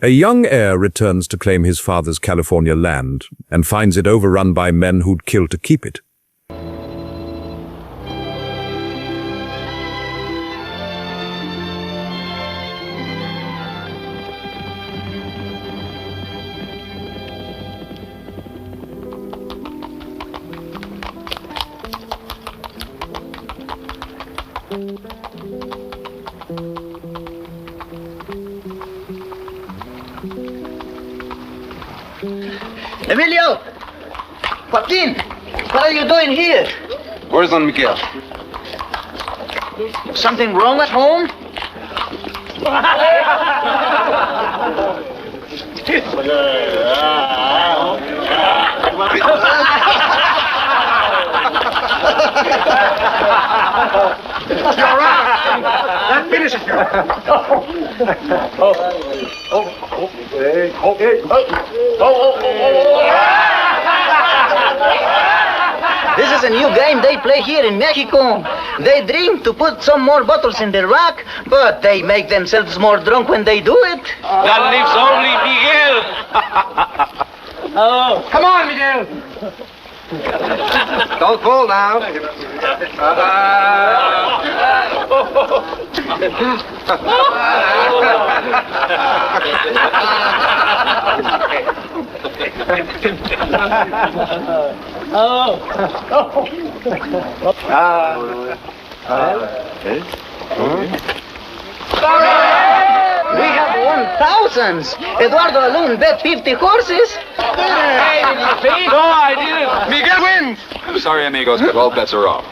A young heir returns to claim his father's California land and finds it overrun by men who'd kill to keep it. Emilio! Joaquin! What are you doing here? Where's Don Miguel? Something wrong at home? You're right. That finishes you. This is a new game they play here in Mexico. They dream to put some more bottles in the rack, but they make themselves more drunk when they do it. That leaves only Miguel. Oh. Come on, Miguel. Don't fall now. We have won thousands. Eduardo alone bet 50 horses. No, I didn't. Miguel wins. I'm sorry, amigos, but all bets are off.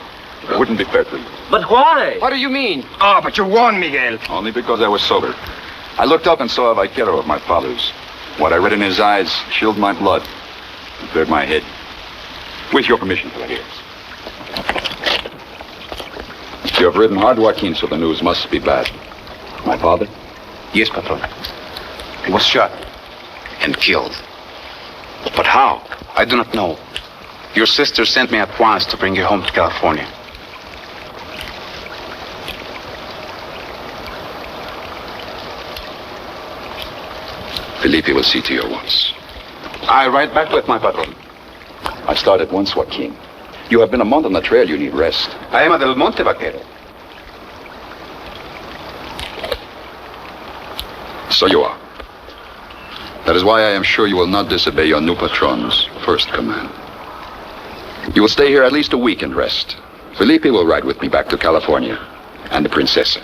It wouldn't be fair to you. But why? What do you mean? Oh, but you won, Miguel. Only because I was sober. I looked up and saw a vaquero of my father's. What I read in his eyes chilled my blood and cleared my head. With your permission, Velora. You have ridden hard, Joaquin, so the news must be bad. My father? Yes, Patron. He was shot and killed. But how? I do not know. Your sister sent me at once to bring you home to California. Felipe will see to you once. I ride back with my patron. I start at once, Joaquin. You have been a month on the trail. You need rest. I am a Del Monte vaquero. So you are. That is why I am sure you will not disobey your new patron's first command. You will stay here at least a week and rest. Felipe will ride with me back to California and the Princesa.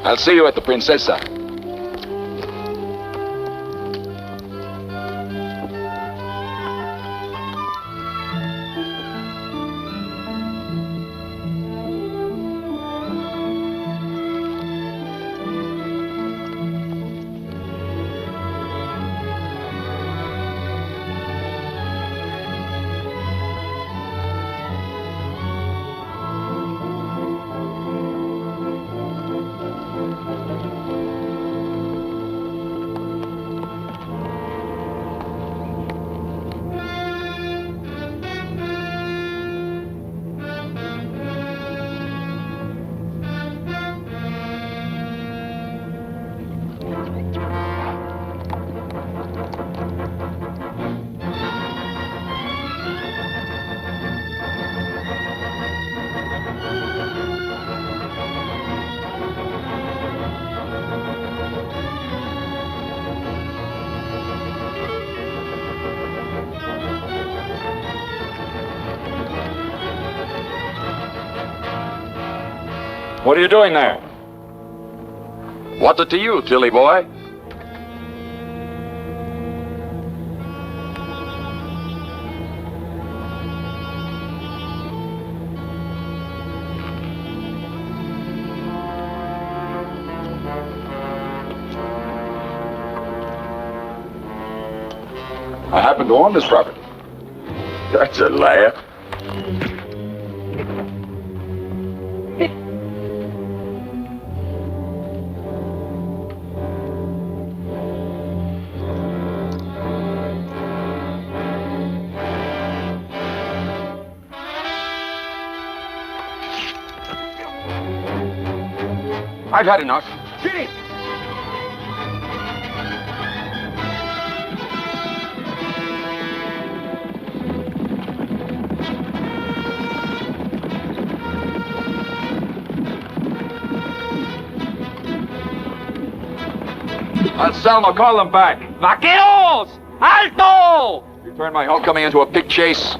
I'll see you at the Princesa. What are you doing there? What's it to you, Tilly boy? I happen to own this property. That's a laugh. I've had enough. Get him! Anselmo, call them back. Vaqueros! Alto! You turned my homecoming into a pig chase.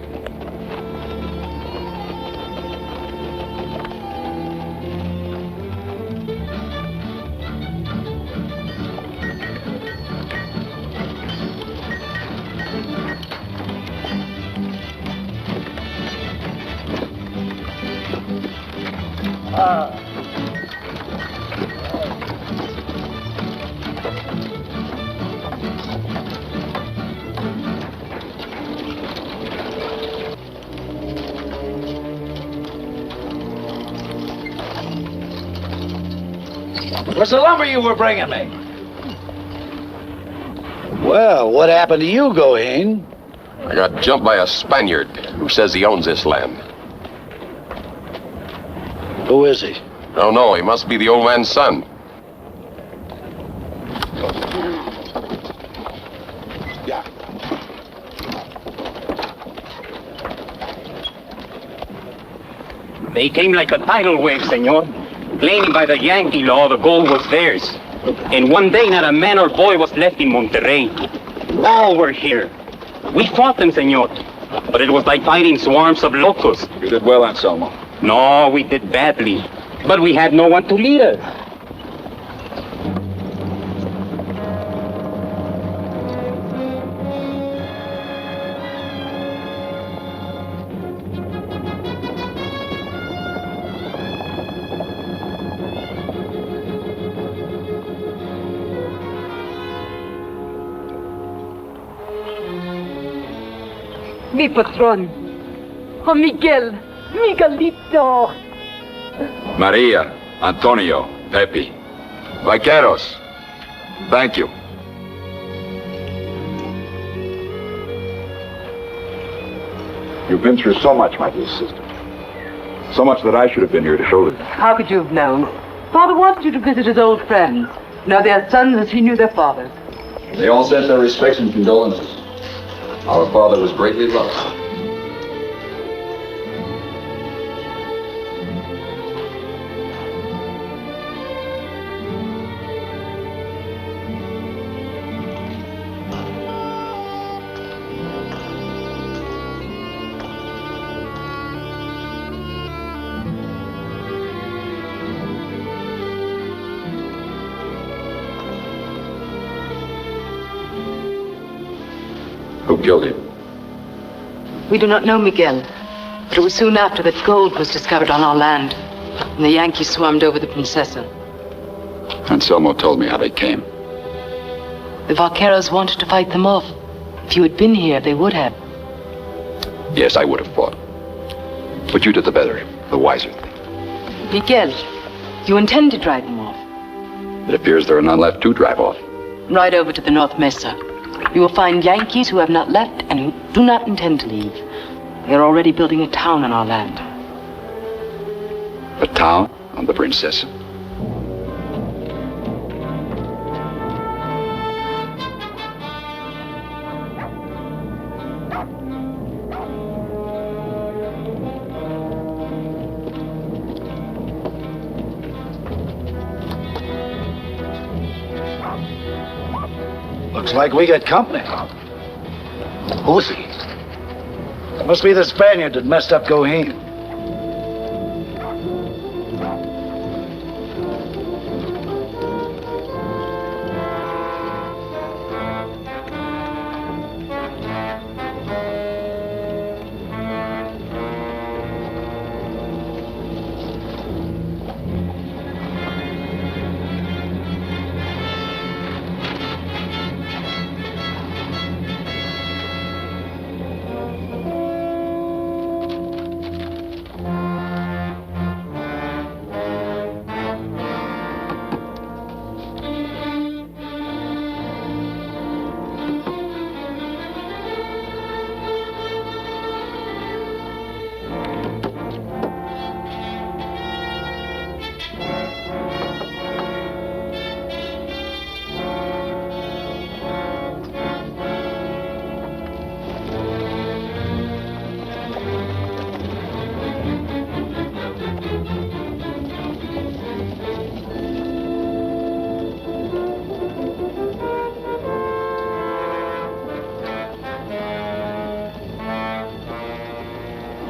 What's the lumber you were bringing me? Well, what happened to you, Goheen? I got jumped by a Spaniard who says he owns this land. Who is he? I don't know, he must be the old man's son. They came like a tidal wave, senor. Claiming by the Yankee law the gold was theirs. And one day not a man or boy was left in Monterrey. All were here. We fought them, senor. But it was like fighting swarms of locusts. You did well, Anselmo. No, we did badly. But we had no one to lead us. Mi patron. Oh, Miguel. Miguelito. Maria, Antonio, Pepe. Vaqueros. Thank you. You've been through so much, my dear sister. So much that I should have been here to shoulder. How could you have known? Father wanted you to visit his old friends. Now they are sons as he knew their fathers. They all sent their respects and condolences. Our father was greatly loved. Who killed him? We do not know, Miguel. But it was soon after that gold was discovered on our land. And the Yankees swarmed over the Princesa. Anselmo told me how they came. The Vaqueros wanted to fight them off. If you had been here, they would have. Yes, I would have fought. But you did the better, the wiser thing. Miguel, you intend to drive them off. It appears there are none left to drive off. Ride over to the North Mesa. You will find Yankees who have not left and who do not intend to leave. They are already building a town on our land. A town on the Princesa? Looks like we got company. Who's he? Must be the Spaniard that messed up Goheen.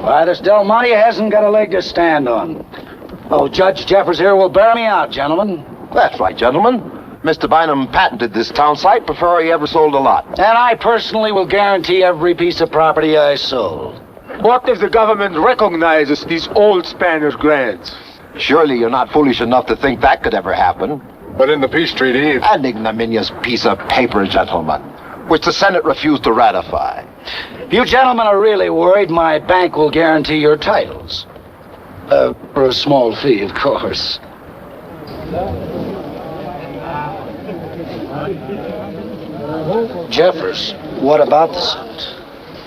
Why, this Del Monte hasn't got a leg to stand on. Oh, Judge Jeffers here will bear me out, gentlemen. That's right, gentlemen. Mr. Bynum patented this town site before he ever sold a lot. And I personally will guarantee every piece of property I sold. What if the government recognizes these old Spanish grants? Surely you're not foolish enough to think that could ever happen. But in the peace treaty... An ignominious piece of paper, gentlemen, which the Senate refused to ratify. If you gentlemen are really worried, my bank will guarantee your titles. For a small fee, of course. Jeffers, what about the Senate?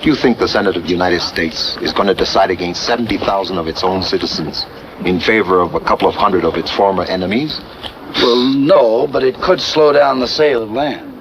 You think the Senate of the United States is going to decide against 70,000 of its own citizens in favor of a couple of hundred of its former enemies? Well, no, but it could slow down the sale of land.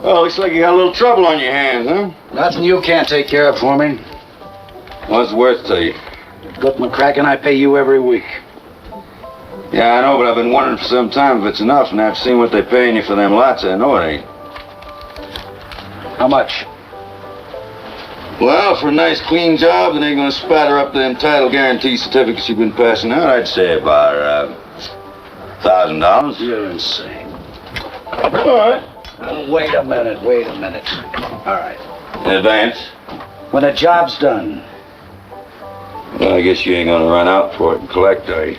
Well, looks like you got a little trouble on your hands, huh? Nothing you can't take care of for me. What's the worst to you? Look, McCracken, I pay you every week. Yeah, I know, but I've been wondering for some time if it's enough, and after seeing what they're paying you for them lots, I know it ain't. How much? Well, for a nice clean job that ain't gonna spatter up them title guarantee certificates you've been passing out, I'd say about $1,000. You're insane. All right. Wait a minute. All right. In advance? When the job's done. Well, I guess you ain't gonna run out for it and collect, are you?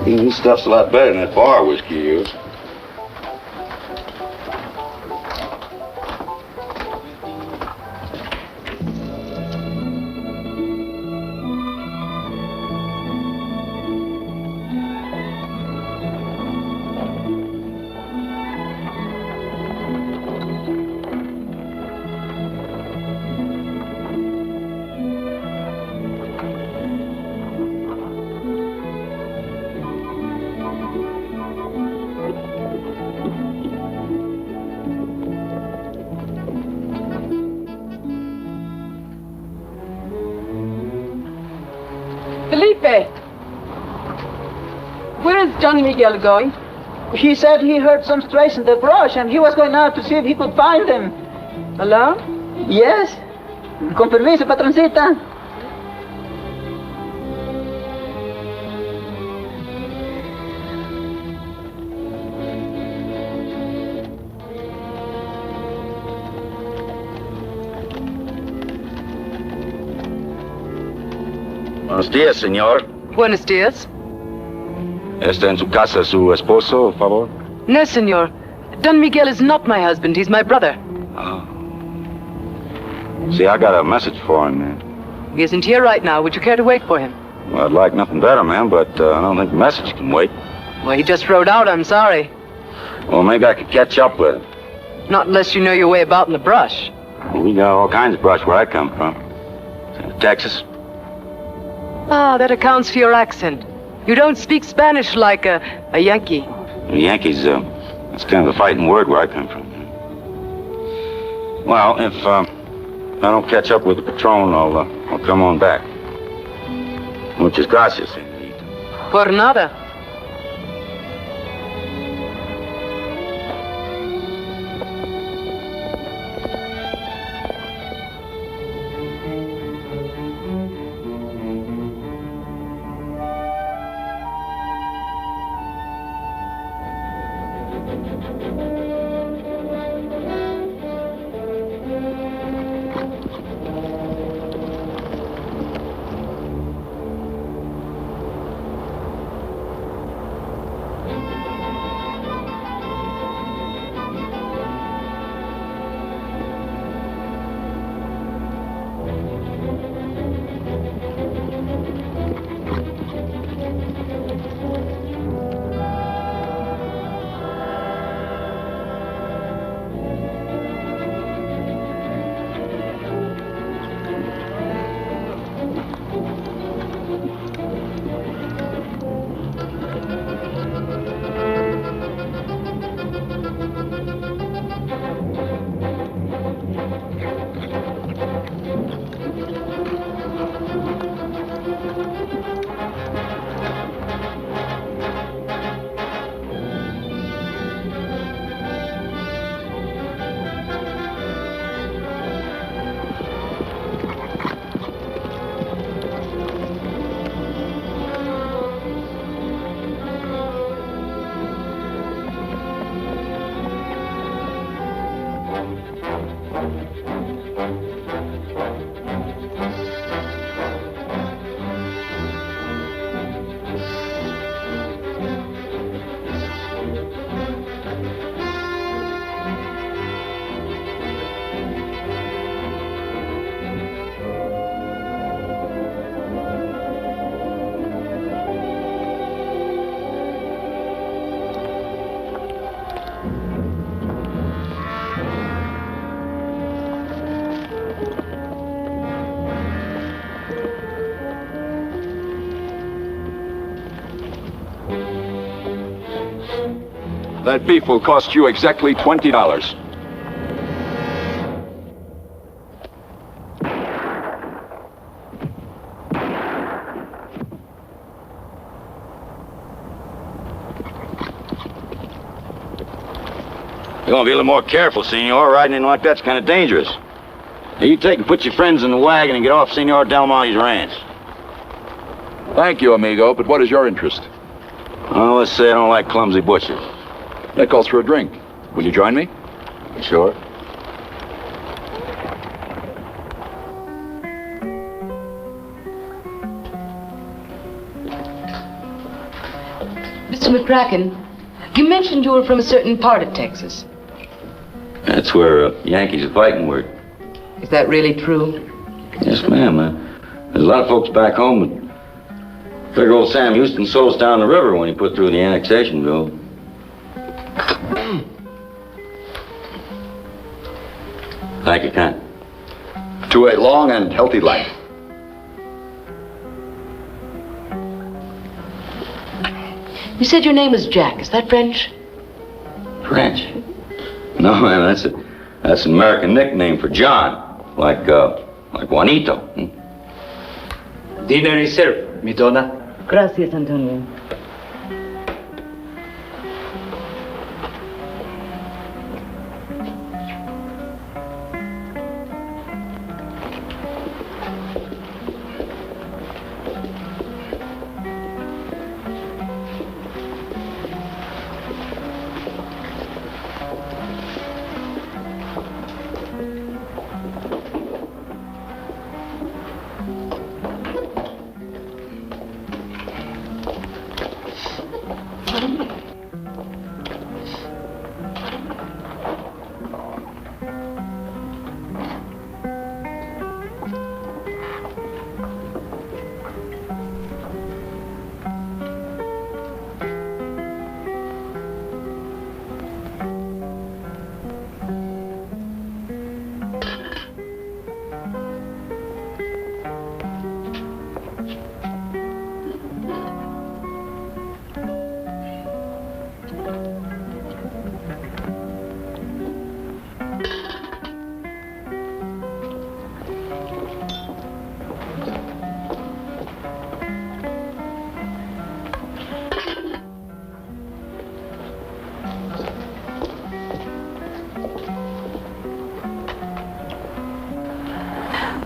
This stuff's a lot better than that bar whiskey you use. Felipe! Where is Johnny Miguel going? He said he heard some strays in the brush and he was going out to see if he could find them. Alone? Yes. Con permiso, patroncita. Buenos días, señor. Buenos días. ¿Está en su casa su esposo, por favor? No, senor. Don Miguel is not my husband. He's my brother. Oh. See, I got a message for him, man. He isn't here right now. Would you care to wait for him? Well, I'd like nothing better, man, but I don't think the message can wait. Well, he just rode out. I'm sorry. Well, maybe I could catch up with him. Not unless you know your way about in the brush. Well, we got all kinds of brush where I come from. Texas. Ah, that accounts for your accent. You don't speak Spanish like a Yankee. The Yankees, that's kind of a fighting word where I come from. Well, if I don't catch up with the Patron, I'll come on back. Muchas gracias, señorita. Por nada. That beef will cost you exactly $20. You're gonna be a little more careful, Senor. Riding in like that's kind of dangerous. Now, you take and put your friends in the wagon and get off Senor Del Monte's ranch. Thank you, amigo, but what is your interest? Well, let's say I don't like clumsy butchers. That calls for a drink. Will you join me? Sure. Mr. McCracken, you mentioned you were from a certain part of Texas. That's where Yankees are fighting word. Is that really true? Yes, ma'am. There's a lot of folks back home that figure old Sam Houston sold us down the river when he put through the annexation bill. Thank you, Kent. To a long and healthy life. You said your name was Jack. Is that French? French? No, ma'am, that's an American nickname for John, like Juanito. Dinner is served, mi donna. Gracias, Antonio.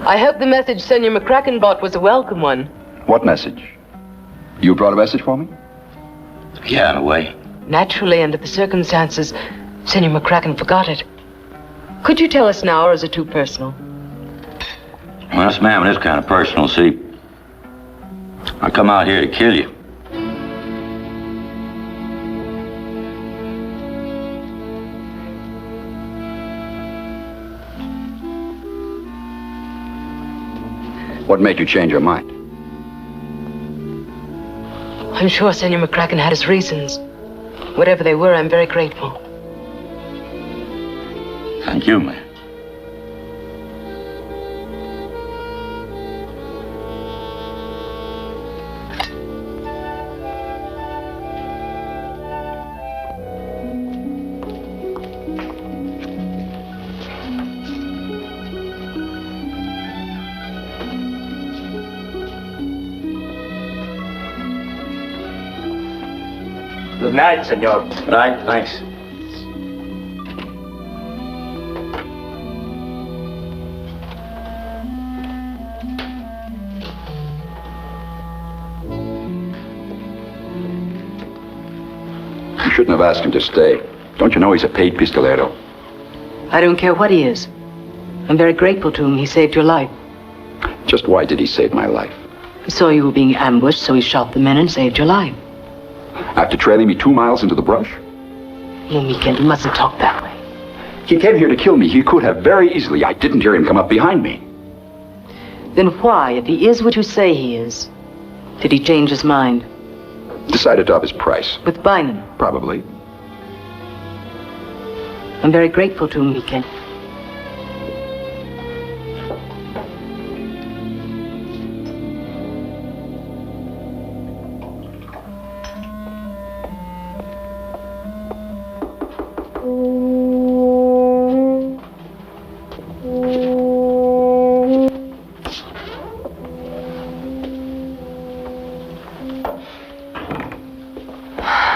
I hope the message Senor McCracken brought was a welcome one. What message? You brought a message for me? Yeah, in a way. Naturally, under the circumstances, Senor McCracken forgot it. Could you tell us now, or is it too personal? Well, yes, ma'am, it is kind of personal, see. I come out here to kill you. What made you change your mind? I'm sure Senor McCracken had his reasons. Whatever they were, I'm very grateful. Thank you, ma'am. Good night, senor. Good night, thanks. You shouldn't have asked him to stay. Don't you know he's a paid pistolero? I don't care what he is. I'm very grateful to him. He saved your life. Just why did he save my life? He saw you were being ambushed, so he shot the men and saved your life. After trailing me 2 miles into the brush? No, Miguel, you mustn't talk that way. He came here to kill me. He could have very easily. I didn't hear him come up behind me. Then why, if he is what you say he is, did he change his mind? Decided to up his price. With Bynum? Probably. I'm very grateful to him, Miguel.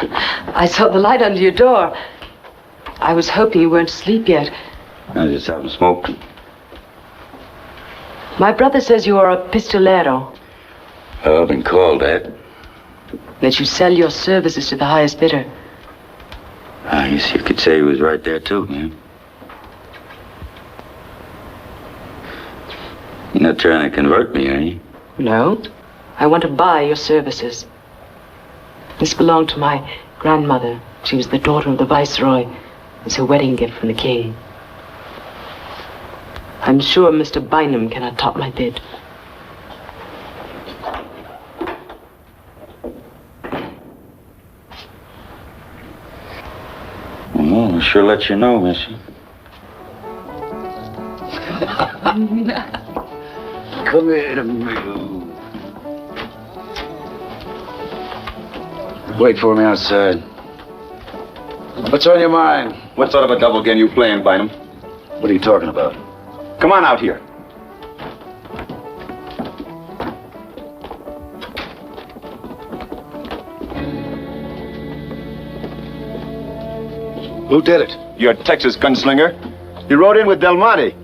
I saw the light under your door. I was hoping you weren't asleep yet. I just haven't smoked. My brother says you are a pistolero. I've been called that. That you sell your services to the highest bidder. I guess you could say he was right there, too, man. You're not trying to convert me, are you? No. I want to buy your services. This belonged to my grandmother. She was the daughter of the viceroy. It's her wedding gift from the king. I'm sure Mr. Bynum cannot top my bid. Well, I'll sure let you know, Missy. Come here to me. Wait for me outside. What's on your mind? What sort of a double game you playing, Bynum? What are you talking about? Come on out here. Who did it? Your Texas gunslinger. He rode in with Del Monte.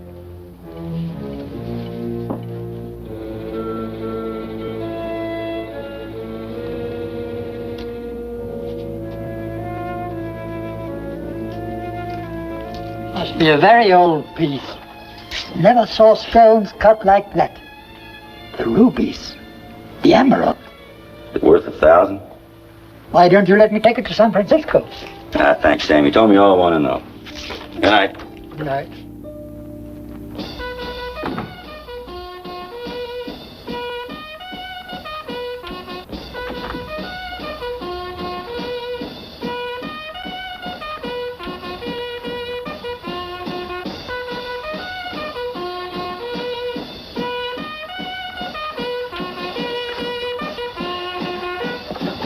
Must be a very old piece. Never saw stones cut like that. The rubies, the emerald. Is it worth $1,000? Why don't you let me take it to San Francisco? Thanks, Sam. You told me all I want to know. Good night. Good night.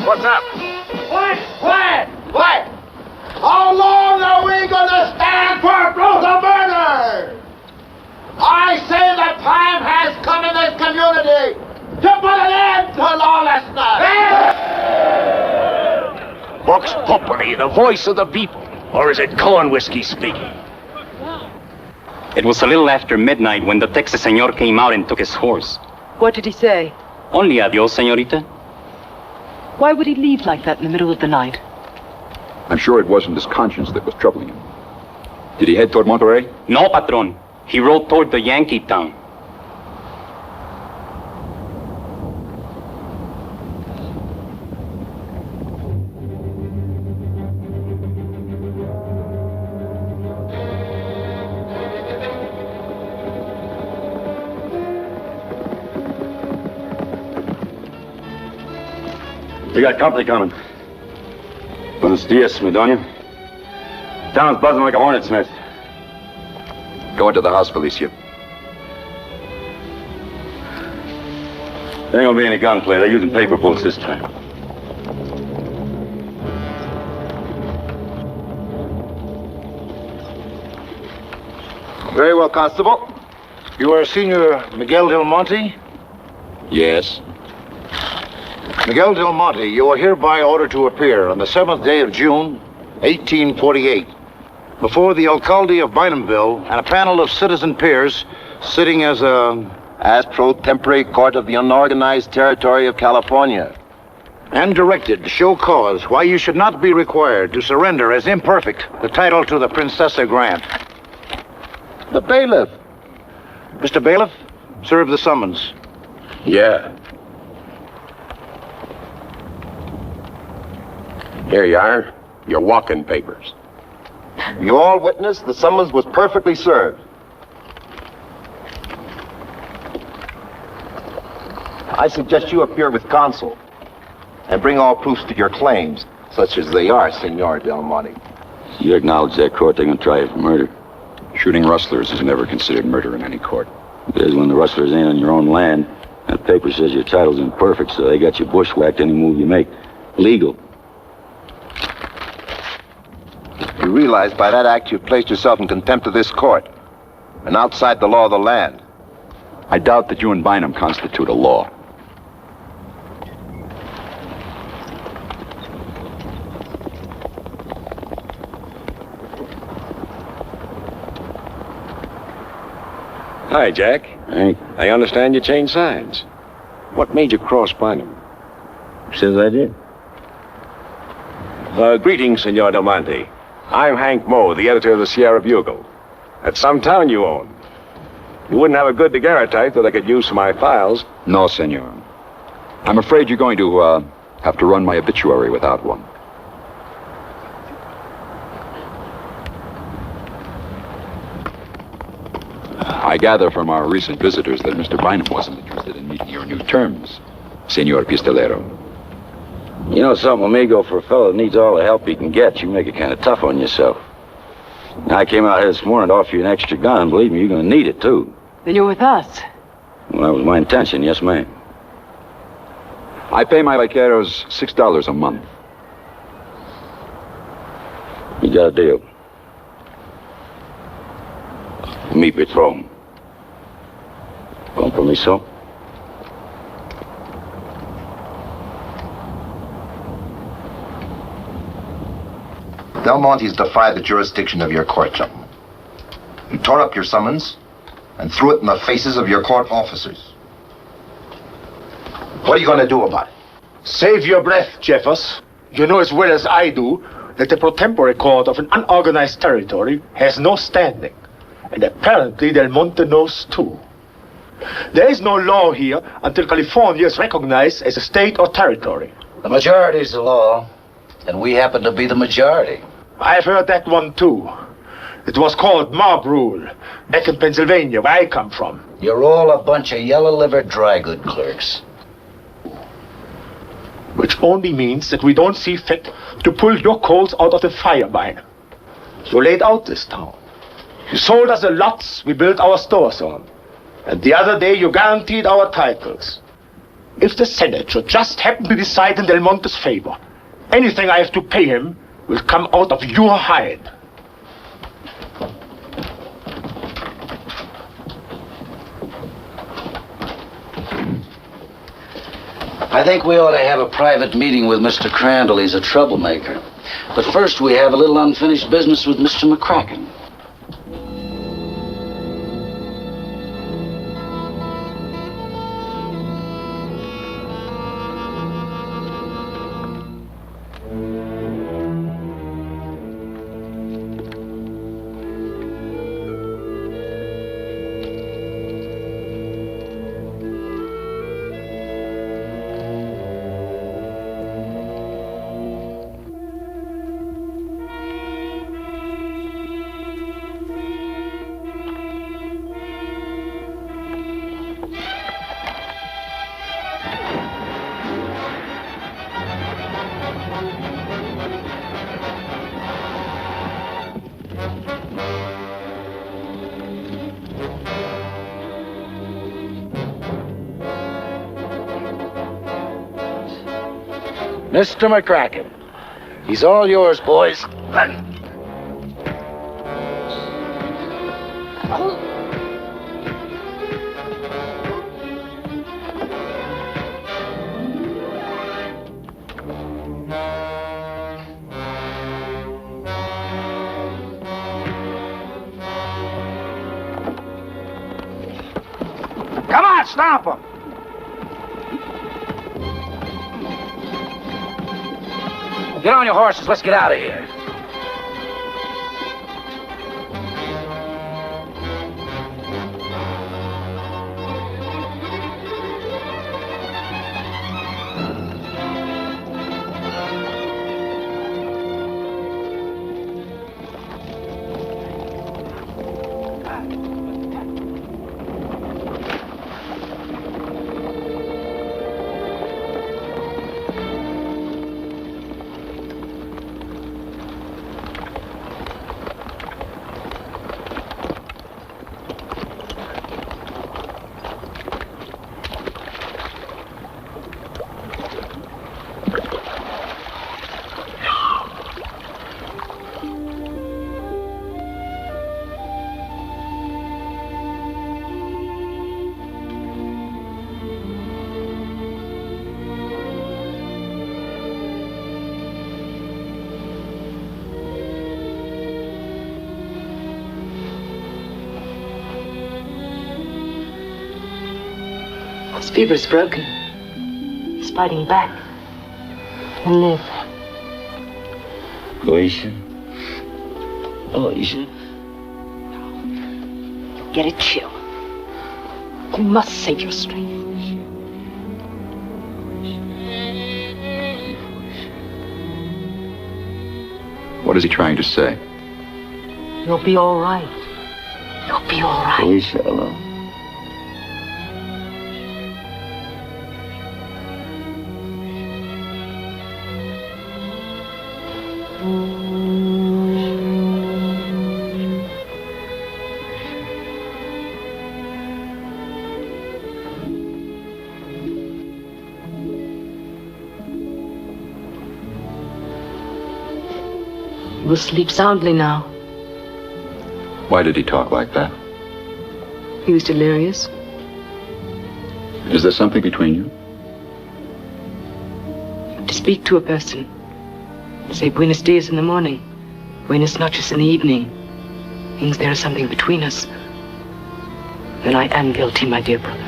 What's up? Quiet! How long are we gonna stand for brutal murder? I say the time has come in this community to put an end to lawlessness! Vox Populi, the voice of the people. Or is it corn whiskey speaking? It was a little after midnight when the Texas señor came out and took his horse. What did he say? Only adios, señorita. Why would he leave like that in the middle of the night? I'm sure it wasn't his conscience that was troubling him. Did he head toward Monterey? No, patron. He rode toward the Yankee town. We got company coming. Buenos dias, mi doña. Town's buzzing like a hornet's nest. Go into the house, Felicia. There ain't gonna be any gunplay. They're using paper bullets this time. Very well, Constable. You are Senor Miguel Del Monte? Yes. Miguel Del Monte, you are hereby ordered to appear on the 7th day of June, 1848, before the alcalde of Bynumville and a panel of citizen peers sitting as pro tempore court of the unorganized territory of California. And directed to show cause why you should not be required to surrender as imperfect the title to the Princessa Grant. The bailiff. Mr. Bailiff, serve the summons. Yeah. Here you are, your walking papers. You all witness the summons was perfectly served. I suggest you appear with counsel and bring all proofs to your claims, such as they are, Senor Del Monte. You acknowledge that court, they're gonna try you for murder. Shooting rustlers is never considered murder in any court. It is when the rustlers ain't on your own land. That paper says your title's imperfect, so they got you bushwhacked any move you make. Legal. You realize by that act you've placed yourself in contempt of this court and outside the law of the land. I doubt that you and Bynum constitute a law. Hi, Jack. Hey. I understand you changed sides. What made you cross Bynum? Says I did. Greetings, Senor Del Monte. I'm Hank Moe, the editor of the Sierra Bugle. That's some town you own. You wouldn't have a good daguerreotype that I could use for my files. No, senor. I'm afraid you're going to, have to run my obituary without one. I gather from our recent visitors that Mr. Bynum wasn't interested in meeting your new terms, Senor Pistolero. You know something, amigo, for a fellow that needs all the help he can get, you make it kind of tough on yourself. I came out here this morning to offer you an extra gun. Believe me, you're going to need it, too. Then you're with us. Well, that was my intention, yes, ma'am. I pay my vaqueros $6 a month. You got a deal. Mi patron. Compromiso? Del Monte's defied the jurisdiction of your court, gentlemen. You tore up your summons and threw it in the faces of your court officers. What are you going to do about it? Save your breath, Jeffers. You know as well as I do that the pro tempore court of an unorganized territory has no standing. And apparently Del Monte knows too. There is no law here until California is recognized as a state or territory. The majority is the law, and we happen to be the majority. I've heard that one too. It was called mob rule back in Pennsylvania, where I come from. You're all a bunch of yellow-livered dry-good clerks. Which only means that we don't see fit to pull your coals out of the fire, Bynum. You laid out this town. You sold us the lots we built our stores on. And the other day you guaranteed our titles. If the Senate should just happen to decide in Del Monte's favor, anything I have to pay him will come out of your hide. I think we ought to have a private meeting with Mr. Crandall. He's a troublemaker. But first we have a little unfinished business with Mr. McCracken. Mr. McCracken. He's all yours, boys. Come on, stomp him. Get on your horses, let's get out of here. His fever is broken. He's fighting back. He'll live. Alicia. Alicia. Get a chill. You must save your strength. What is he trying to say? You'll be all right. You'll be all right. Alicia, alone. You will sleep soundly now. Why did he talk like that? He was delirious. Is there something between you? To speak to a person, say buenos dias in the morning, buenas noches in the evening, means there is something between us. Then I am guilty, my dear brother.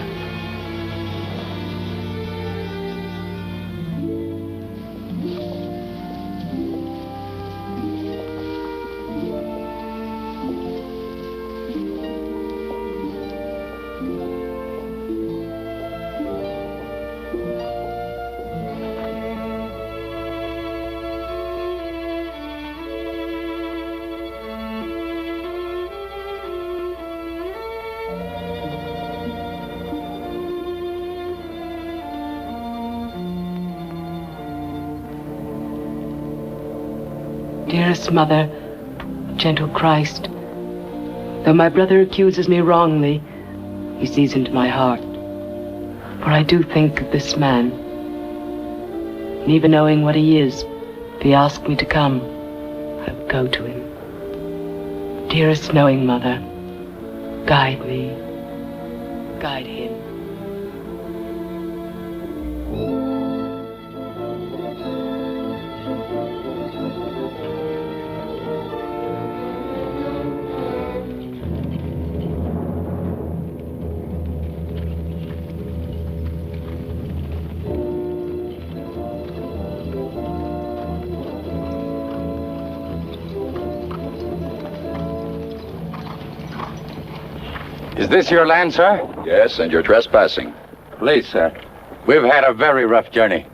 Dearest Mother, gentle Christ, though my brother accuses me wrongly, he sees into my heart. For I do think of this man, and even knowing what he is, if he asked me to come, I would go to him. Dearest knowing Mother, guide me, guide him. Is this your land, sir? Yes, and you're trespassing. Please, sir. We've had a very rough journey.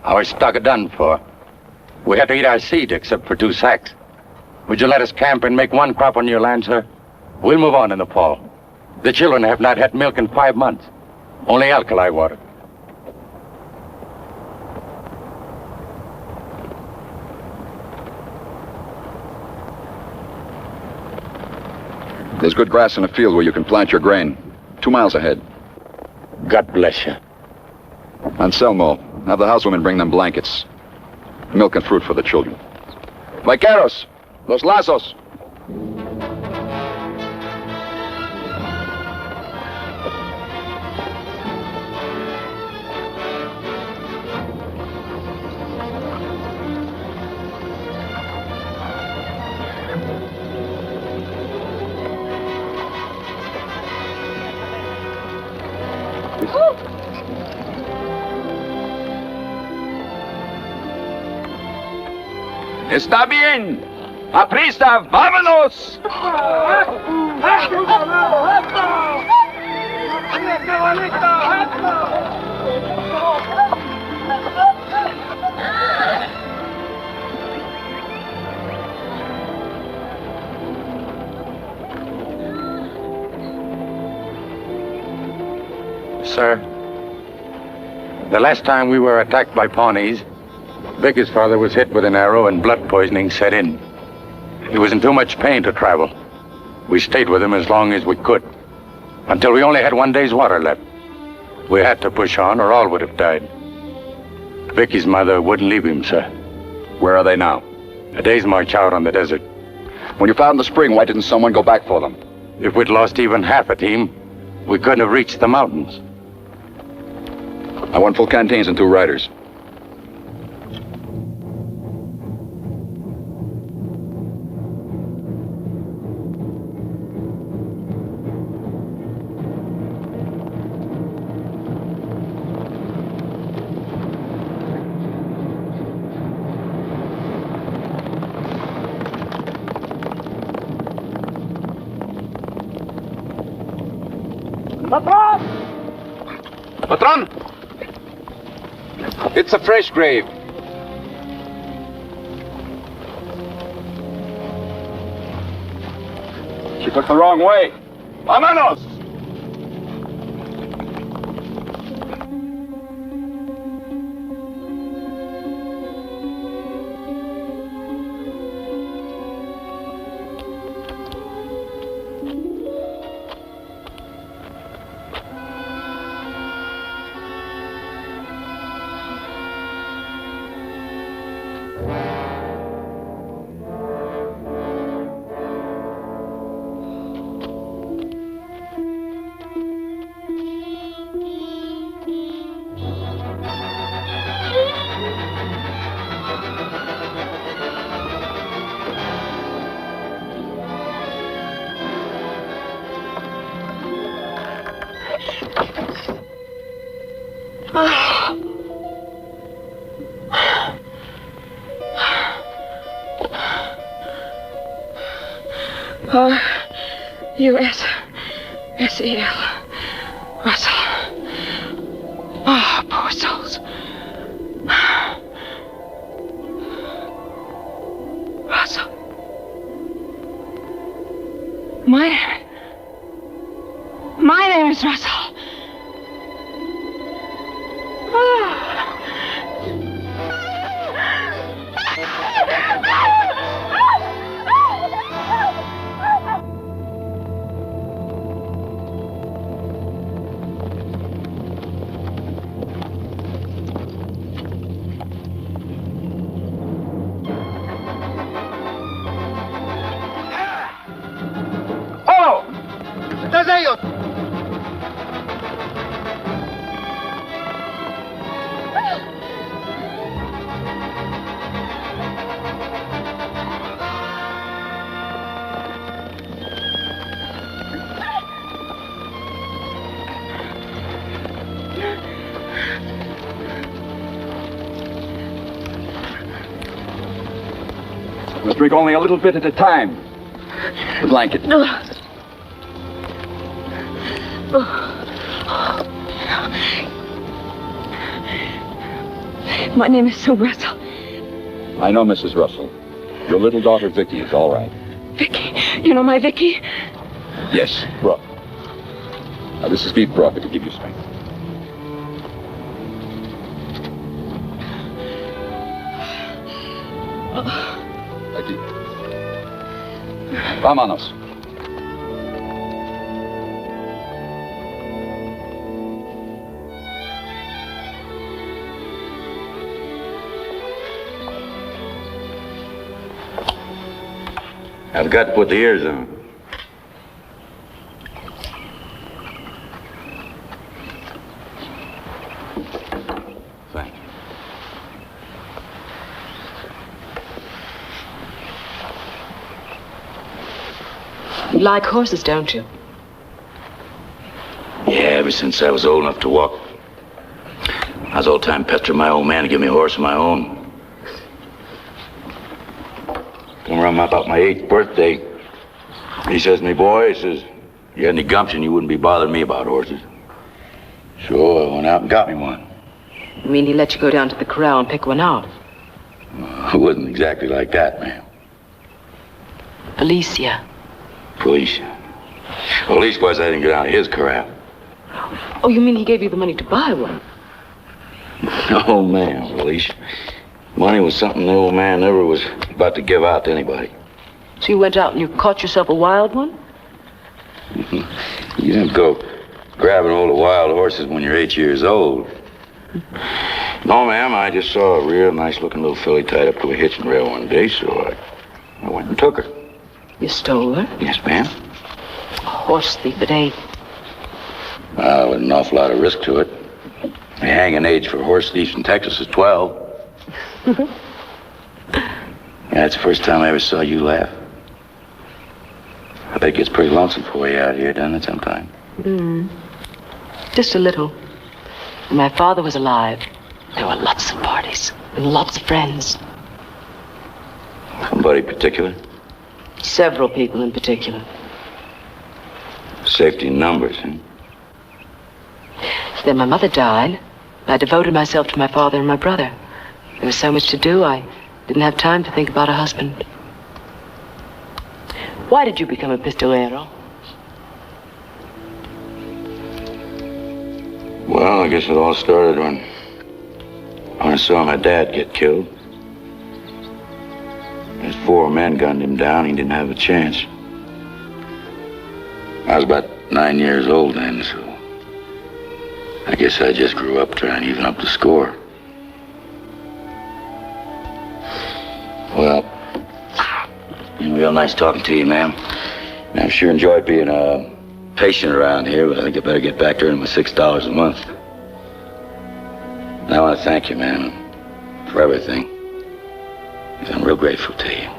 Our stock are done for. We had to eat our seed except for 2 sacks. Would you let us camp and make 1 crop on your land, sir? We'll move on in the fall. The children have not had milk in 5 months. Only alkali water. There's good grass in a field where you can plant your grain. 2 miles ahead. God bless you. Anselmo, have the housewomen bring them blankets. Milk and fruit for the children. Vaqueros, los lazos. Está bien. Aprista, vámonos. Sir, the last time we were attacked by Pawnees, Vicky's father was hit with an arrow and blood poisoning set in. He was in too much pain to travel. We stayed with him as long as we could, until we only had 1 day's water left. We had to push on or all would have died. Vicky's mother wouldn't leave him, sir. Where are they now? A day's march out on the desert. When you found the spring, why didn't someone go back for them? If we'd lost even half a team, we couldn't have reached the mountains. I want full canteens and 2 riders. Patron? It's a fresh grave. She took the wrong way. Vámonos! R-U-S-S-E-L. Russell. Oh, poor souls. Russell. My name is Russell. We'll drink only a little bit at a time. The blanket. No. My name is Sue Russell. I know, Mrs. Russell. Your little daughter, Vicky, is all right. Vicky. You know my Vicky? Yes, broth. Now, this is beef broth that will give you strength. Aquí. Vámonos. I've got to put the ears on. Thank you. You like horses, don't you? Yeah, ever since I was old enough to walk. I was all the time pestering my old man to give me a horse of my own. Come around about my 8th birthday, he says to me, boy, he says, you had any gumption, you wouldn't be bothering me about horses. So I went out and got me one. You mean he let you go down to the corral and pick one out? It wasn't exactly like that, ma'am. Felicia. Felicia. Well, leastwise, I didn't get out of his corral. Oh, you mean he gave you the money to buy one? Oh, ma'am, Felicia. Money was something the old man never was about to give out to anybody. So you went out and you caught yourself a wild one? You don't go grabbing hold of wild horses when you're 8 years old. No, ma'am, I just saw a real nice-looking little filly tied up to a hitching rail one day, so I went and took her. You stole her? Yes, ma'am. A horse thief at 8. Well, with an awful lot of risk to it. The hanging age for horse thieves in Texas is 12. Yeah, that's the first time I ever saw you laugh. I bet it gets pretty lonesome for you out here, doesn't it, sometime? Just a little. When my father was alive, there were lots of parties and lots of friends. Somebody particular? Several people in particular. Safety in numbers, huh? Then my mother died. I devoted myself to my father and my brother. There was so much to do, I didn't have time to think about a husband. Why did you become a pistolero? Well, I guess it all started when I saw my dad get killed. His 4 men gunned him down. He didn't have a chance. I was about 9 years old then, so I guess I just grew up trying to even up the score. Well, real nice talking to you, ma'am. I've sure enjoyed being a patient around here, but I think I better get back to earning my $6 a month. And I want to thank you, ma'am, for everything. I'm real grateful to you.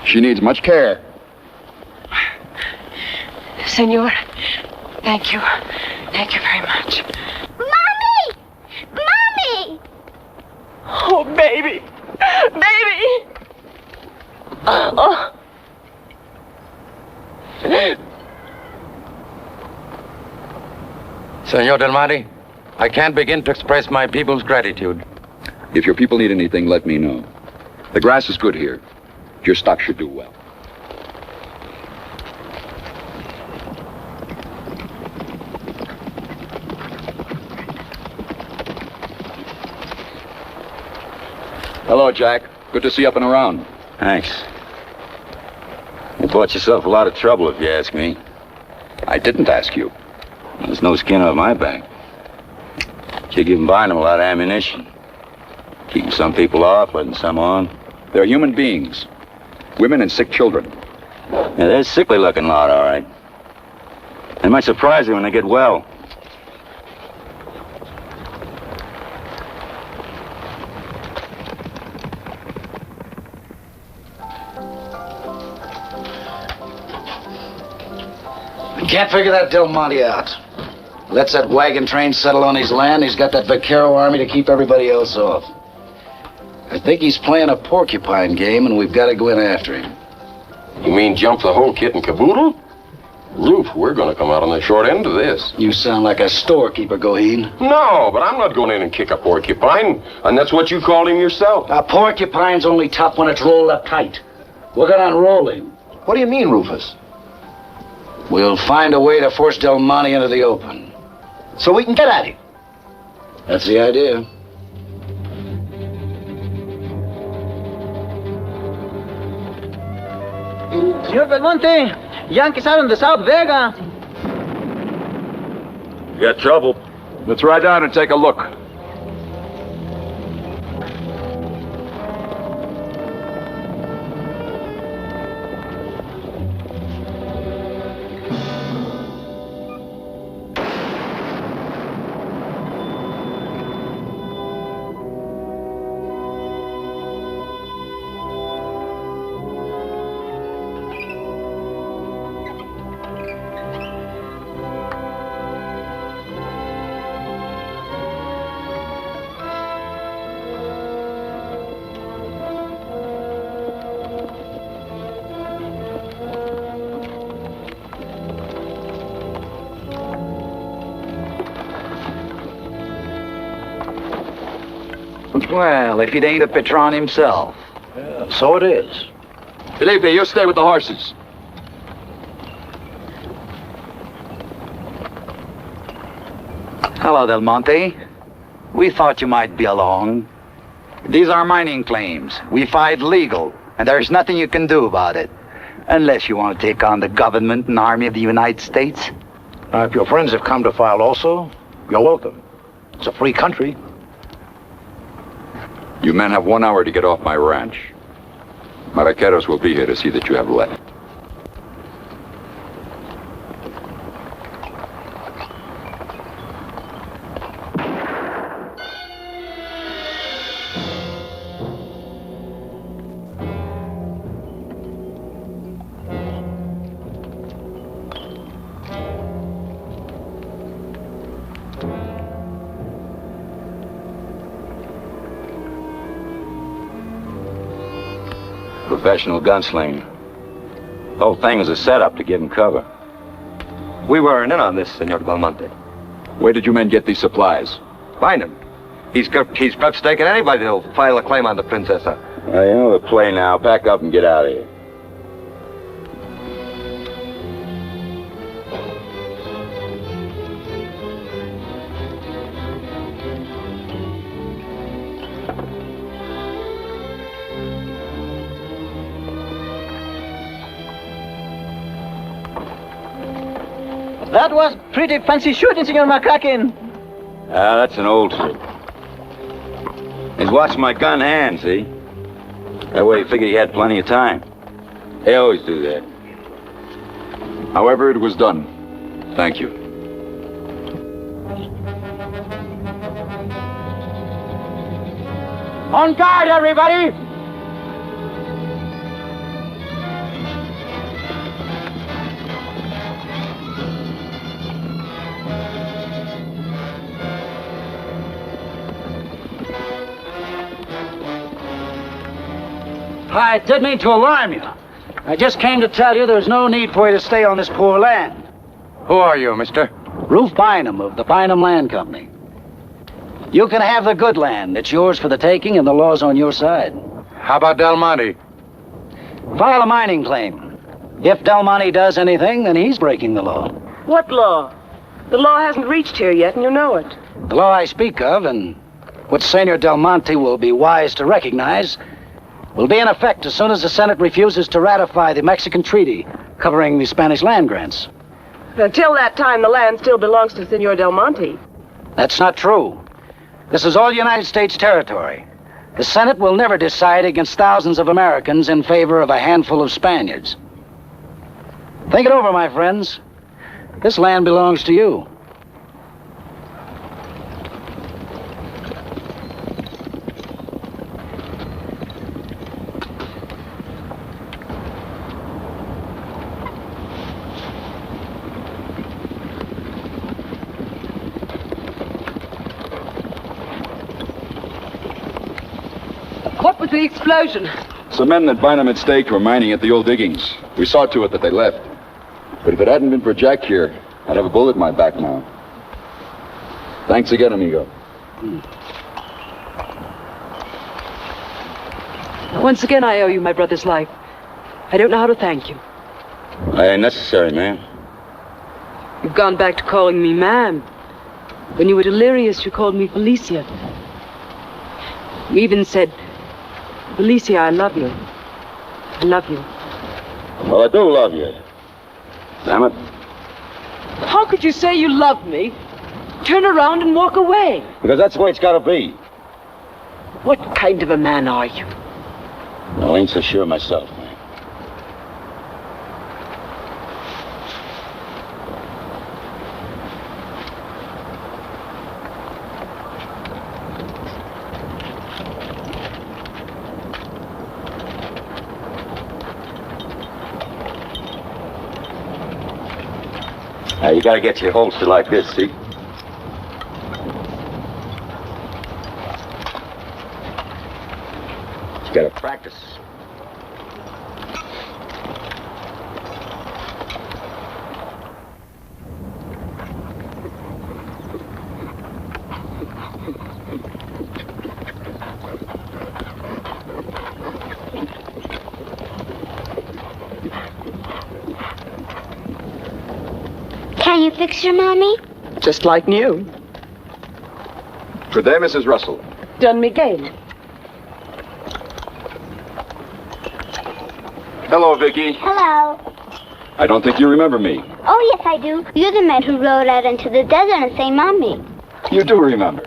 She needs much care. Senor, thank you. Thank you very much. Mommy! Mommy! Oh, baby! Baby! Oh. Senor Del Monte, I can't begin to express my people's gratitude. If your people need anything, let me know. The grass is good here. Your stock should do well. Hello, Jack. Good to see you up and around. Thanks. You bought yourself a lot of trouble, if you ask me. I didn't ask you. There's no skin off my back. You're giving Bynum a lot of ammunition. Keeping some people off, letting some on. They're human beings. Women and sick children. Yeah, they're a sickly-looking lot, all right. They might surprise you when they get well. I can't figure that Del Monte out. Lets that wagon train settle on his land. He's got that vaquero army to keep everybody else off. I think he's playing a porcupine game, and we've got to go in after him. You mean jump the whole kit and caboodle? Roof, we're going to come out on the short end of this. You sound like a storekeeper, Goheen. No, but I'm not going in and kick a porcupine, and that's what you called him yourself. A porcupine's only tough when it's rolled up tight. We're going to unroll him. What do you mean, Rufus? We'll find a way to force Del Monte into the open. So we can get at him. That's the idea. Senor Belmonte, Yankees out in the South Vega. You got trouble? Let's ride down and take a look. Well, if it ain't a Patron himself. Yeah, so it is. Felipe, you stay with the horses. Hello, Del Monte. We thought you might be along. These are mining claims. We fight legal, and there's nothing you can do about it. Unless you want to take on the government and army of the United States. If your friends have come to file also, you're welcome. It's a free country. You men have 1 hour to get off my ranch. Maraqueros will be here to see that you have left. Professional gunslinger. The whole thing was a setup to give him cover. We weren't in on this, Senor Belmonte. Where did you men get these supplies? Find him. He's prep staking anybody who'll file a claim on the Princesa. You know the play now. Pack up and get out of here. That was pretty fancy shooting, Senor McCracken. That's an old trick. He's watching my gun hand, see? That way he figured he had plenty of time. They always do that. However, it was done. Thank you. On guard, everybody! I didn't mean to alarm you. I just came to tell you there's no need for you to stay on this poor land. Who are you, mister? Ruth Bynum of the Bynum Land Company. You can have the good land. It's yours for the taking and the law's on your side. How about Del Monte? File a mining claim. If Del Monte does anything, then he's breaking the law. What law? The law hasn't reached here yet, and you know it. The law I speak of, and what Senor Del Monte will be wise to recognize, will be in effect as soon as the Senate refuses to ratify the Mexican treaty covering the Spanish land grants. Until that time, the land still belongs to Senor Del Monte. That's not true. This is all United States territory. The Senate will never decide against thousands of Americans in favor of a handful of Spaniards. Think it over, my friends. This land belongs to you. What was the explosion? Some men that Bynum had staked were mining at the old diggings. We saw to it that they left. But if it hadn't been for Jack here, I'd have a bullet in my back now. Thanks again, amigo. Once again, I owe you my brother's life. I don't know how to thank you. Ain't necessary, ma'am. You've gone back to calling me ma'am. When you were delirious, you called me Felicia. You even said, Felicia, I love you. I love you. Well, I do love you. Damn it. How could you say you love me, turn around and walk away? Because that's the way it's gotta be. What kind of a man are you? I ain't so sure myself, man. Now, you gotta get your holster like this, see? You gotta practice. Can you fix your mommy? Just like new. Good day, Mrs. Russell. Don Miguel. Hello, Vicky. Hello. I don't think you remember me. Oh, yes, I do. You're the man who rode out into the desert and saved Mommy. You do remember.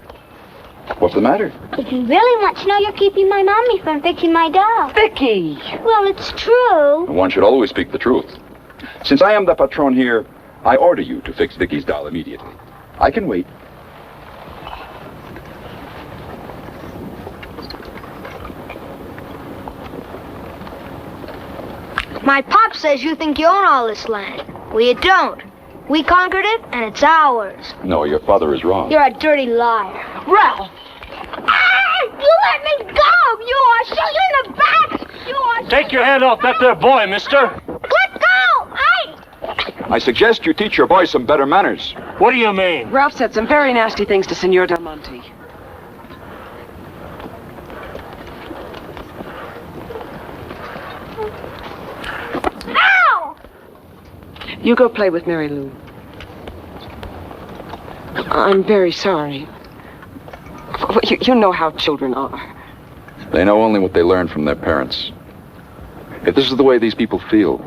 What's the matter? If you really want to know, you're keeping my Mommy from fixing my doll. Vicky! Well, it's true. One should always speak the truth. Since I am the patron here, I order you to fix Vicky's doll immediately. I can wait. My pop says you think you own all this land. Well, you don't. We conquered it, and it's ours. No, your father is wrong. You're a dirty liar. Ralph! You let me go! You are shot in the back! You are... Take your hand off that there boy, mister. Let go! I suggest you teach your boy some better manners. What do you mean? Ralph said some very nasty things to Senor Del Monte. Ow! You go play with Mary Lou. I'm very sorry. You know how children are. They know only what they learn from their parents. If this is the way these people feel,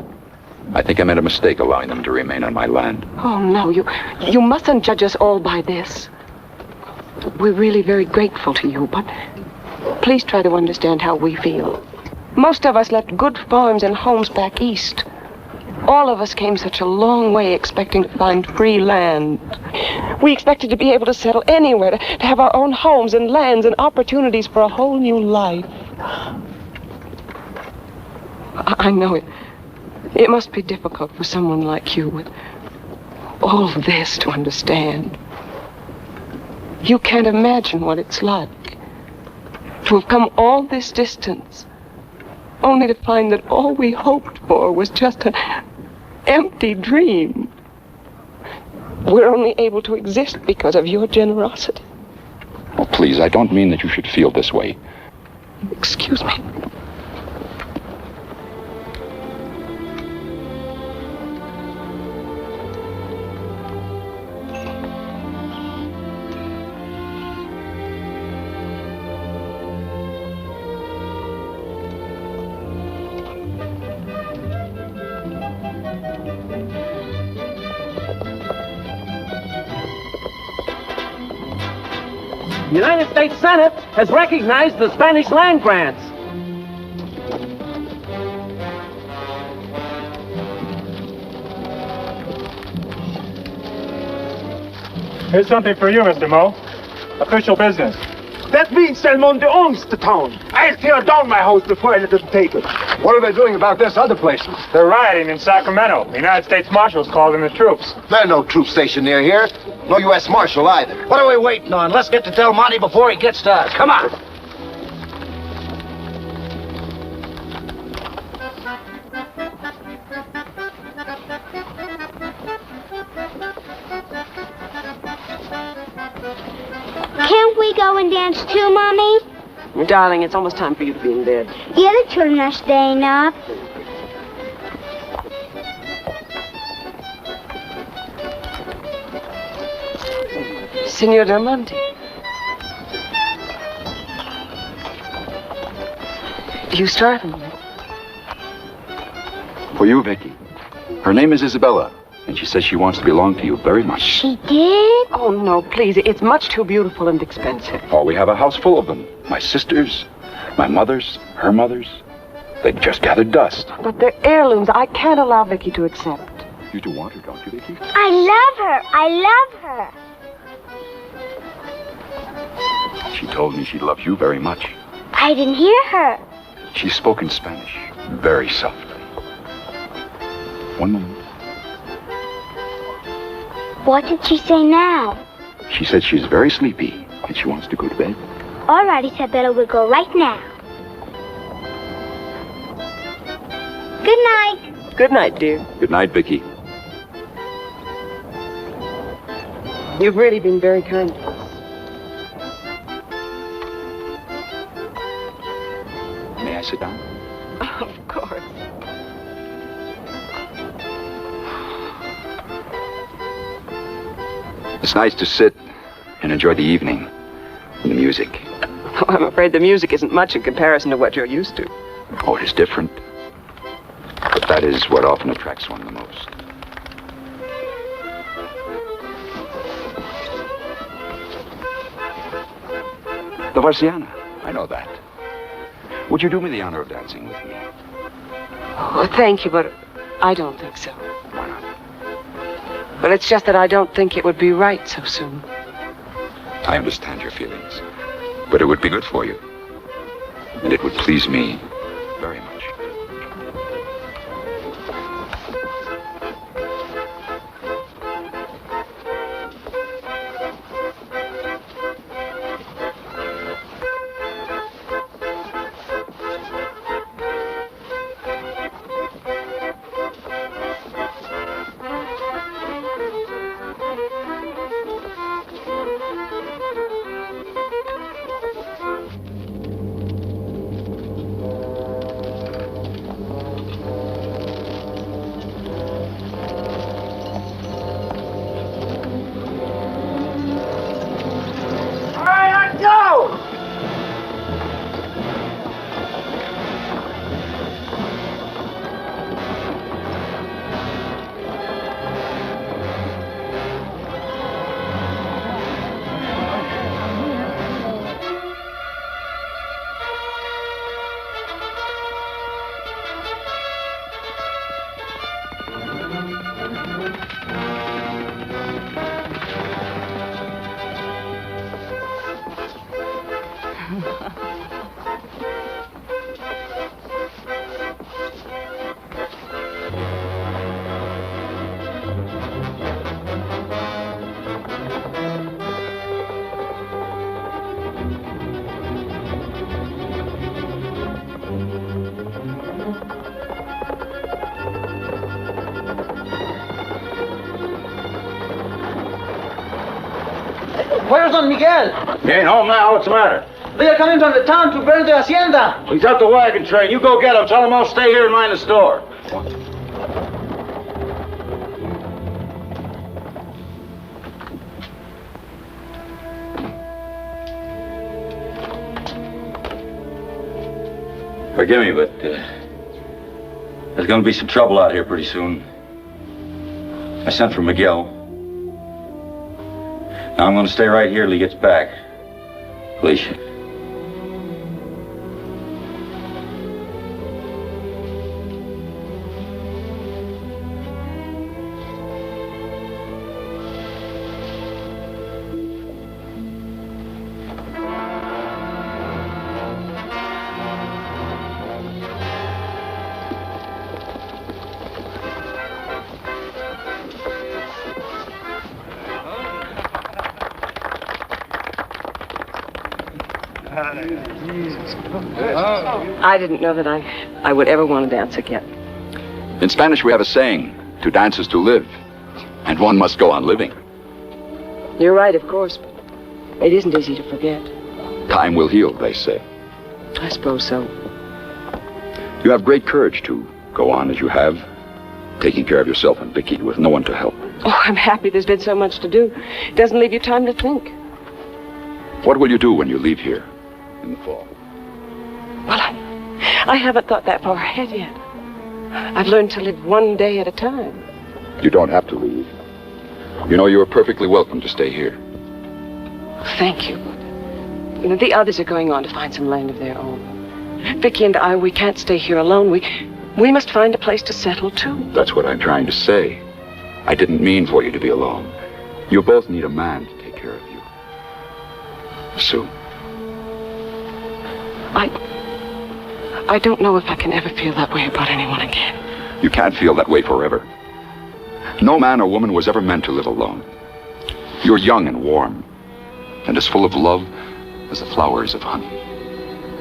I think I made a mistake allowing them to remain on my land. Oh, no, you mustn't judge us all by this. We're really very grateful to you, but please try to understand how we feel. Most of us left good farms and homes back east. All of us came such a long way expecting to find free land. We expected to be able to settle anywhere, to have our own homes and lands and opportunities for a whole new life. I know it. It must be difficult for someone like you with all of this to understand. You can't imagine what it's like to have come all this distance only to find that all we hoped for was just an empty dream. We're only able to exist because of your generosity. Oh, please, I don't mean that you should feel this way. Excuse me. The United States Senate has recognized the Spanish land grants. Here's something for you, Mr. Moe. Official business. That means Del Monte owns the town. I'll tear down my house before I let them take it. What are they doing about this other places? They're rioting in Sacramento. The United States Marshals called in the troops. There are no troop station near here. No U.S. Marshal either. What are we waiting on? Let's get to Del Monte before he gets to us. Come on. Can't we go and dance too, Mommy? Darling, it's almost time for you to be in bed. The other children are staying up. Senor Del Monte. You startled me. For you, Vicky. Her name is Isabella, and she says she wants to belong to you very much. She did? Oh, no, please. It's much too beautiful and expensive. Oh, we have a house full of them. My sisters, my mothers, her mothers. They've just gathered dust. But they're heirlooms. I can't allow Vicky to accept. You do want her, don't you, Vicky? I love her. I love her. She told me she loves you very much. I didn't hear her. She spoke in Spanish, very softly. One moment. What did she say now? She said she's very sleepy and she wants to go to bed. All right, Isabella, we'll go right now. Good night. Good night, dear. Good night, Vicky. You've really been very kind to us. May I sit down? Of course. It's nice to sit and enjoy the evening and the music. Oh, I'm afraid the music isn't much in comparison to what you're used to. Oh, it is different. that is what often attracts one the most. The Varsiana. I know that. Would you do me the honor of dancing with me? Oh, thank you, but I don't think so. Why not? But it's just that I don't think it would be right so soon. I understand your feelings, but it would be good for you. And it would please me very much. Where's Don Miguel? He ain't home now. What's the matter? They are coming from the town to burn the hacienda. He's at the wagon train. You go get him. Tell him I'll stay here and mind the store. Forgive me, but there's going to be some trouble out here pretty soon. I sent for Miguel. Now I'm going to stay right here till he gets back. Alicia. I didn't know that I would ever want to dance again. In Spanish, we have a saying, to dance is to live, and one must go on living. You're right, of course, but it isn't easy to forget. Time will heal, they say. I suppose so. You have great courage to go on as you have, taking care of yourself and Vicky with no one to help. Oh, I'm happy there's been so much to do. It doesn't leave you time to think. What will you do when you leave here in the fall? Well, I haven't thought that far ahead yet. I've learned to live one day at a time. You don't have to leave. You know, you are perfectly welcome to stay here. Thank you. You know, the others are going on to find some land of their own. Vicky and I, we can't stay here alone. We must find a place to settle, too. That's what I'm trying to say. I didn't mean for you to be alone. You both need a man to take care of you. Sue. I don't know if I can ever feel that way about anyone again. You can't feel that way forever. No man or woman was ever meant to live alone. You're young and warm, and as full of love as the flowers of honey,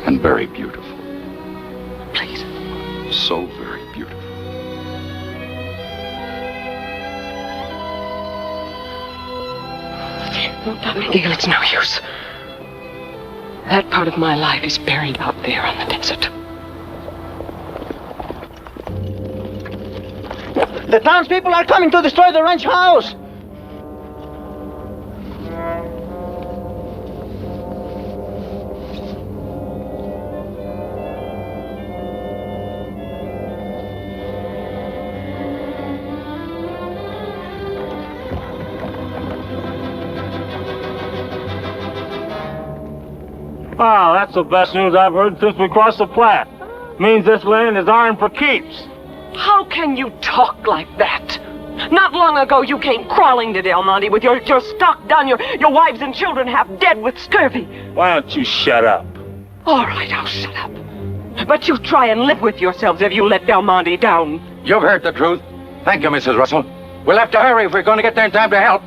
and very beautiful. Please. So very beautiful. Not Miguel, it's no use. That part of my life is buried out there on the desert. The townspeople are coming to destroy the ranch house. Wow, that's the best news I've heard since we crossed the Platte. Means this land is ours for keeps. How can you talk like that? Not long ago you came crawling to Del Monte with your stock done, your wives and children half dead with scurvy. Why don't you shut up? All right, I'll shut up. But you try and live with yourselves if you let Del Monte down. You've heard the truth. Thank you, Mrs. Russell. We'll have to hurry if we're going to get there in time to help.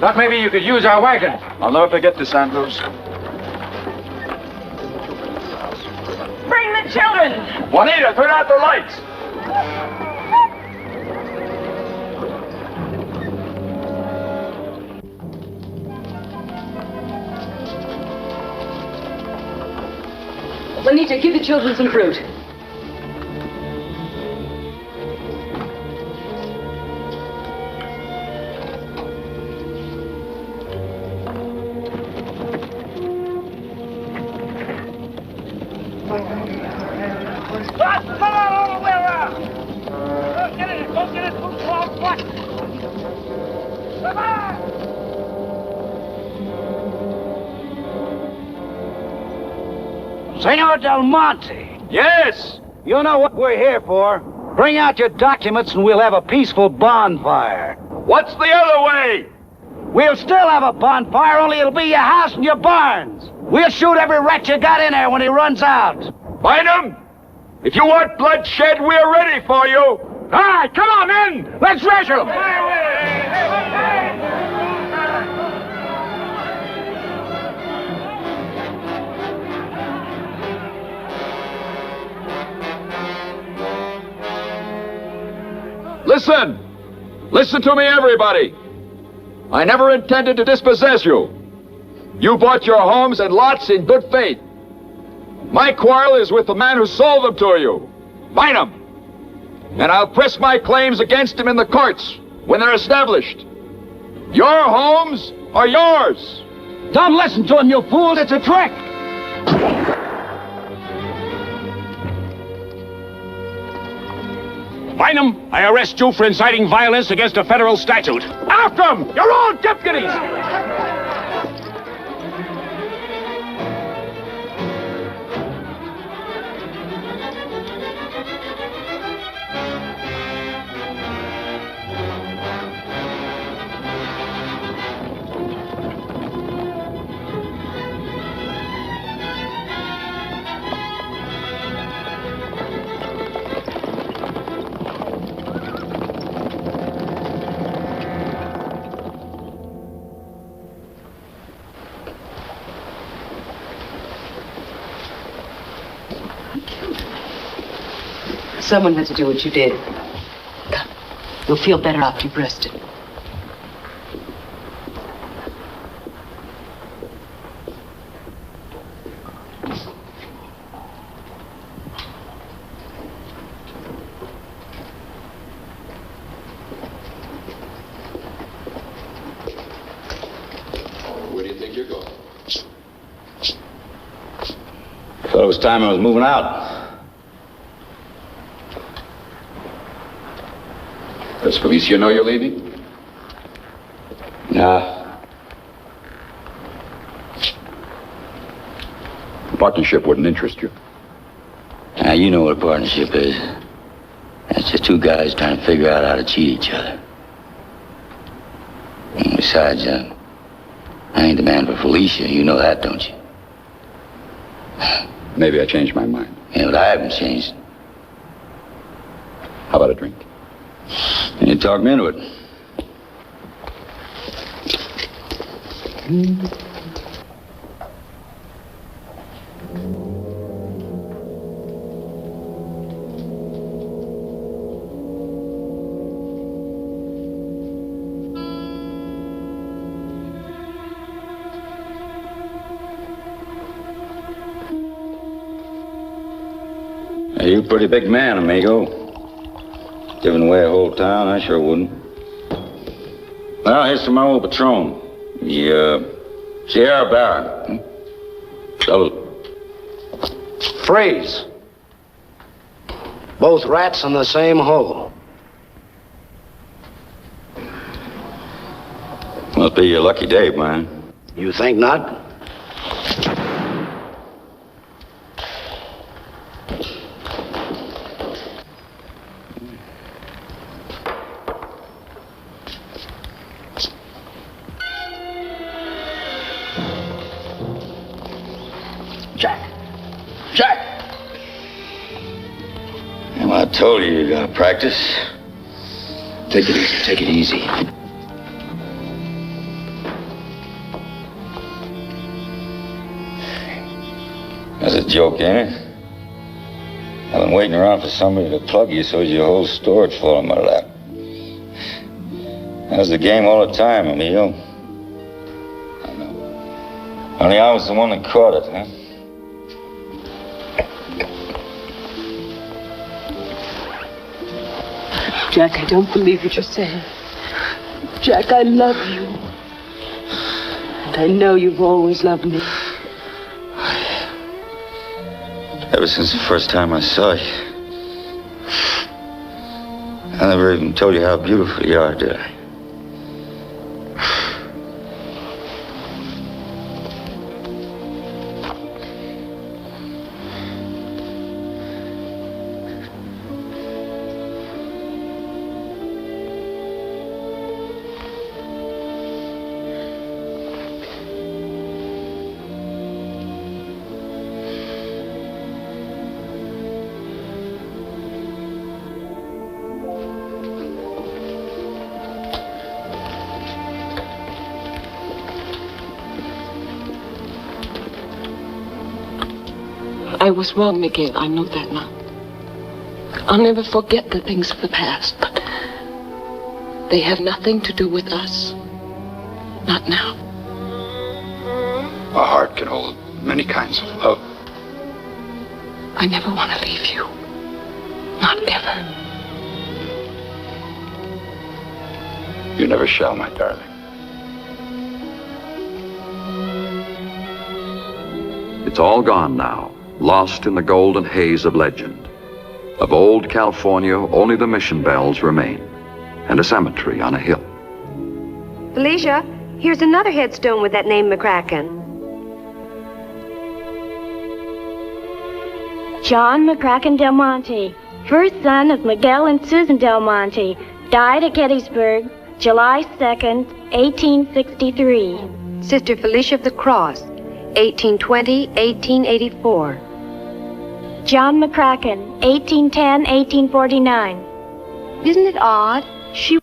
Thought maybe you could use our wagon. I'll never forget this, Andrews. Bring the children! Juanita, turn out the lights! Juanita, give the children some fruit. Come on all the way around! Go get it, football, come on! Senor Del Monte. Yes? You know what we're here for. Bring out your documents and we'll have a peaceful bonfire. What's the other way? We'll still have a bonfire, only it'll be your house and your barns. We'll shoot every rat you got in there when he runs out. Bynum, if you want bloodshed, we're ready for you. All right, come on, men. Let's wrestle. Listen to me, everybody. I never intended to dispossess you. You bought your homes and lots in good faith. My quarrel is with the man who sold them to you, Bynum. And I'll press my claims against him in the courts when they're established. Your homes are yours. Don't listen to him, you fools. It's a trick. Bynum, I arrest you for inciting violence against a federal statute. After him! You're all deputies! Someone had to do what you did. Come. You'll feel better after you've rested. Where do you think you're going? was time I was moving out. Does Felicia know you're leaving? Nah. A partnership wouldn't interest you. Now, you know what a partnership is. It's just two guys trying to figure out how to cheat each other. And besides, I ain't the man for Felicia. You know that, don't you? Maybe I changed my mind. Yeah, but I haven't changed. How about a drink? And you talk me into it. Hey, you a pretty big man, amigo. Giving away a whole town, I sure wouldn't. Well, here's to my old patron, the Sierra Baron. Salute. Freeze. Both rats in the same hole. Must be your lucky day, man. You think not? Well, I told you gotta practice. Take it easy, take it easy. That's a joke, ain't it? I've been waiting around for somebody to plug you so your whole storage fall on my lap. That was the game all the time, amigo. I know. Only I was the one that caught it, huh? Jack, I don't believe what you're saying. Jack, I love you. And I know you've always loved me. Ever since the first time I saw you. I never even told you how beautiful you are, did I? I was wrong, Miguel. I know that now. I'll never forget the things of the past, but they have nothing to do with us. Not now. A heart can hold many kinds of love. I never want to leave you. Not ever. You never shall, my darling. It's all gone now, lost in the golden haze of legend. Of old California, only the mission bells remain, and a cemetery on a hill. Felicia, here's another headstone with that name McCracken. John McCracken Del Monte, first son of Miguel and Susan Del Monte, died at Gettysburg, July 2nd, 1863. Sister Felicia of the Cross, 1820-1884. John McCracken, 1810-1849. Isn't it odd? She